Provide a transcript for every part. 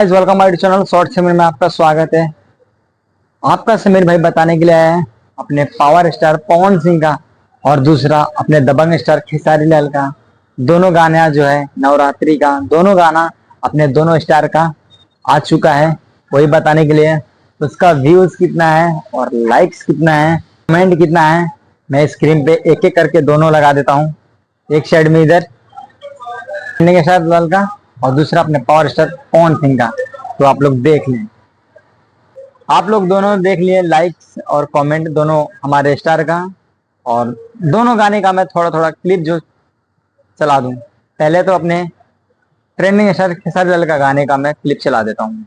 Welcome my channel short Sameer में आपका स्वागत है। आपका समीर भाई बताने के लिए आया है अपने पावर स्टार पवन सिंह का और दूसरा अपने दबंग स्टार खेसारी लाल का दोनों गाना जो है नवरात्रि का दोनों गाना अपने दोनों स्टार का आ चुका है। वही बताने के लिए उसका व्यूज कितना है और लाइक्स कितना है, कमेंट कितना है, मैं स्क्रीन पे एक एक करके दोनों लगा देता हूँ। एक साइड में इधर खेसारी लाल का और दूसरा अपने पावर स्टार पवन सिंह का, तो आप लोग देख लें। आप लोग दोनों देख लिए लाइक्स और कमेंट दोनों हमारे स्टार का, और दोनों गाने का मैं थोड़ा थोड़ा क्लिप जो चला दूं। पहले तो अपने ट्रेंडिंग स्टार खेसारी लाल का गाने का मैं क्लिप चला देता हूं।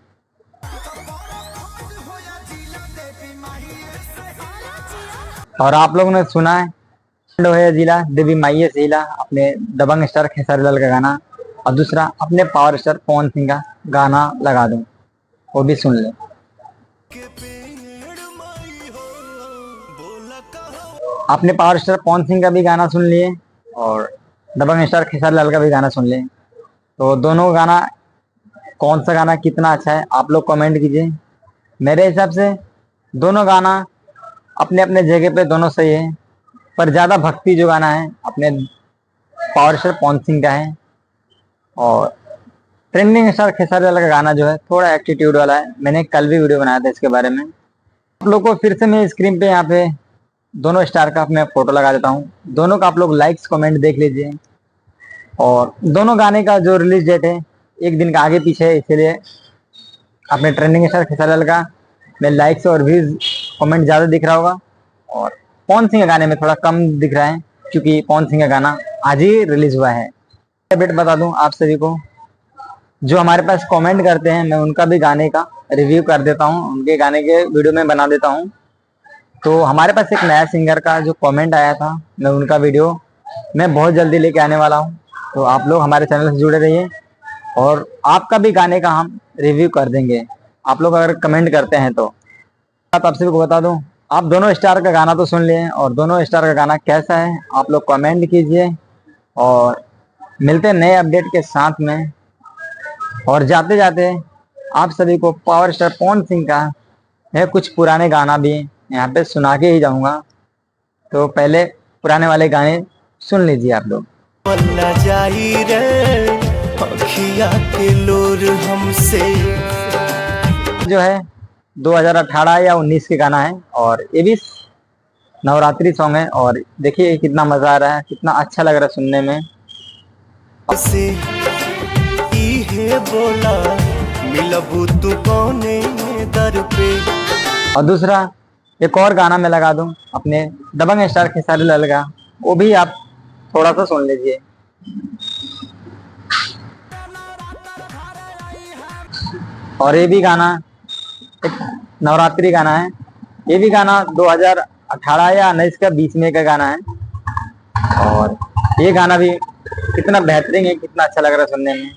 और आप लोगों ने सुना है जिला देवी माइये सीला अपने दबंग स्टार खेसारी लाल का गाना, और दूसरा अपने पावर स्टार पवन सिंह का गाना लगा दूं, वो भी सुन ले। अपने पावर स्टार पवन सिंह का भी गाना सुन लिए और दबंग स्टार खेसारी लाल का भी गाना सुन लिए। तो दोनों गाना कौन सा गाना कितना अच्छा है आप लोग कमेंट कीजिए। मेरे हिसाब से दोनों गाना अपने अपने जगह पे दोनों सही है, पर ज्यादा भक्ति जो गाना है अपने पावर स्टार पवन सिंह का है, और ट्रेंडिंग स्टार खेसारी लाल का गाना जो है थोड़ा एटीट्यूड वाला है। मैंने कल भी वीडियो बनाया था इसके बारे में। आप लोग को फिर से मैं स्क्रीन पे यहाँ पे दोनों स्टार का मैं फोटो लगा देता हूँ। दोनों का आप लोग लाइक्स कमेंट देख लीजिए, और दोनों गाने का जो रिलीज डेट है एक दिन का आगे पीछे है, इसीलिए अपने ट्रेंडिंग स्टार खेसारी लाल का में लाइक्स और व्यूज कमेंट ज्यादा दिख रहा होगा, और पवन सिंह के गाने में थोड़ा कम दिख रहा है क्योंकि पवन सिंह का गाना आज ही रिलीज हुआ है। अपडेट बता दूं आप सभी को, जो हमारे पास कमेंट करते हैं मैं उनका भी गाने का रिव्यू कर देता हूं, उनके गाने के वीडियो में बना देता हूं। तो हमारे पास एक नया सिंगर का जो कमेंट आया था, मैं उनका वीडियो मैं बहुत जल्दी लेके आने वाला हूं। तो आप लोग हमारे चैनल से जुड़े रहिए, और आपका भी गाने का हम रिव्यू कर देंगे आप लोग अगर कमेंट करते हैं तो। आप सभी को बता दूं, आप दोनों स्टार का गाना तो सुन लिए, और दोनों स्टार का गाना कैसा है आप लोग कमेंट कीजिए, और मिलते हैं नए अपडेट के साथ में। और जाते जाते आप सभी को पावर स्टार पवन सिंह का है कुछ पुराने गाना भी यहाँ पे सुना के ही जाऊंगा। तो पहले पुराने वाले गाने सुन लीजिए आप लोग। जो है 2018 या 19 के गाना है, और ये भी नवरात्रि सॉन्ग है, और देखिए कितना मजा आ रहा है, कितना अच्छा लग रहा है सुनने में। बोला मिलबू तू कौने दर पे। और दूसरा एक और गाना मैं लगा दूं अपने दबंग स्टार खेसारी लाल का, वो भी आप थोड़ा सा सुन लीजिए। और ये भी गाना एक नवरात्रि गाना है, ये भी गाना 2018 या 19 का बीच में का गाना है, और ये गाना भी कितना बेहतरीन है, कितना अच्छा लग रहा है सुनने में।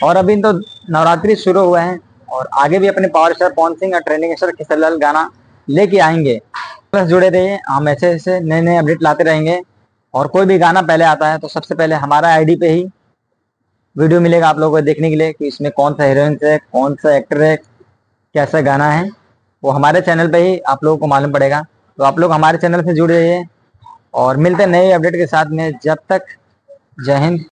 और अभी तो नवरात्रि शुरू हुआ है, और आगे भी अपने पावर स्टार पवन सिंह और ट्रेंडिंग स्टार खेसारी लाल गाना लेके आएंगे। बस जुड़े रहिए, हम ऐसे ऐसे नए नए अपडेट लाते रहेंगे। और कोई भी गाना पहले आता है तो सबसे पहले हमारा आईडी पे ही वीडियो मिलेगा आप लोगों को देखने के लिए कि इसमें कौन सा हीरोइन है, कौन सा एक्टर है, कैसा गाना है, वो हमारे चैनल पे ही आप लोगों को मालूम पड़ेगा। तो आप लोग हमारे चैनल से जुड़े रहिए, और मिलते हैं नए अपडेट के साथ में। जब तक जय हिंद।